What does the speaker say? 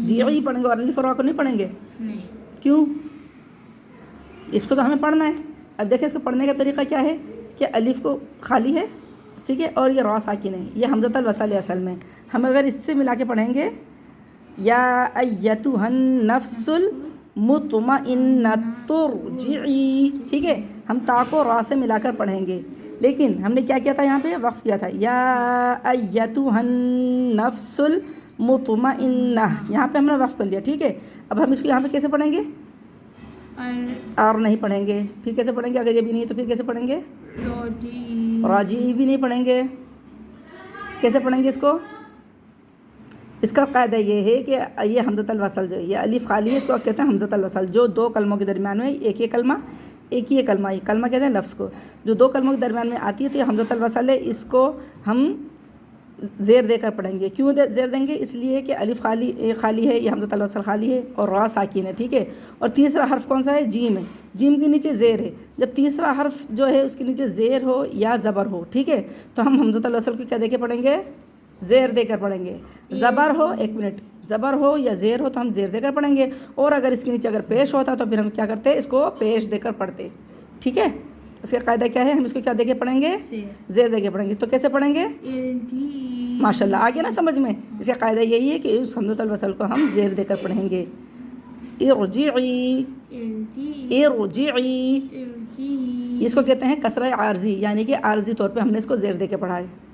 GE पढ़ेंगे और अलिफ रा को नहीं पढ़ेंगे? नहीं। क्यों? इसको तो हमें पढ़ना है। अब देखिए इसको पढ़ने का तरीक़ा क्या है कि अलिफ को खाली है, ठीक है, और ये रा साकिन है, ये हमज़तुल वसल है असल में। हम अगर इससे मिला के पढ़ेंगे या अय्यतुहन नफ्सुल मुतमइन्नतु इर्जिई, ठीक है, हम ता को रा से मिलाकर पढ़ेंगे। लेकिन हमने क्या किया था, यहाँ पे वक्फ किया था, या अय्यतुहन नफ्सुल मुतमइन्नह, यहाँ पे हमने वक्फ कर लिया, ठीक है। अब हम इसको यहाँ पे कैसे पढ़ेंगे? और नहीं पढ़ेंगे, फिर कैसे पढ़ेंगे? अगर ये भी नहीं है तो फिर कैसे पढ़ेंगे? राजी भी नहीं पढ़ेंगे। कैसे पढ़ेंगे इसको? इसका कायदा ये है कि ये हमज़तुल वसल जो है, ये अलिफ खाली है, इसको कहते हैं हमज़तुल वसल। जो दो कलमों के दरमियान में एक ही कलमा ये कलमा कहते हैं लफ्ज़ को, जो दो कलमों के दरमियान में आती है तो ये हमज़तुल वसल है। इसको हम ज़ेर देकर पढ़ेंगे। क्यों ज़ेर देंगे? इसलिए कि अलिफ खाली है, ये हमज़तुल वसल खाली है और रा साकिन है, ठीक है। और तीसरा हर्फ कौन सा है? जीम है। जीम के नीचे ज़ेर है। जब तीसरा हर्फ जो है उसके नीचे ज़ेर हो या ज़बर हो, ठीक है, तो हम हमज़तुल वसल को क्या देके पढ़ेंगे? ज़ेर देकर पढ़ेंगे। ज़बर हो, एक मिनट, ज़बर हो या ज़ेर हो तो हम ज़ेर देकर पढ़ेंगे। और अगर इसके नीचे अगर पेश होता तो फिर हम क्या करते? इसको पेश देकर पढ़ते, ठीक है। इसका कायदा क्या है? हम इसको क्या देके पढ़ेंगे? ज़ेर देके पढ़ेंगे। तो कैसे पढ़ेंगे? माशाल्लाह, आ गया ना समझ में? इसका कायदा यही है कि उस हमज़तुल वसल को हम ज़ेर देकर पढ़ेंगे। इर्जिई, इर्जिई, इसको कहते हैं कसरा आर्जी, यानी कि आर्जी तौर पे हमने इसको ज़ेर देके पढ़ा है।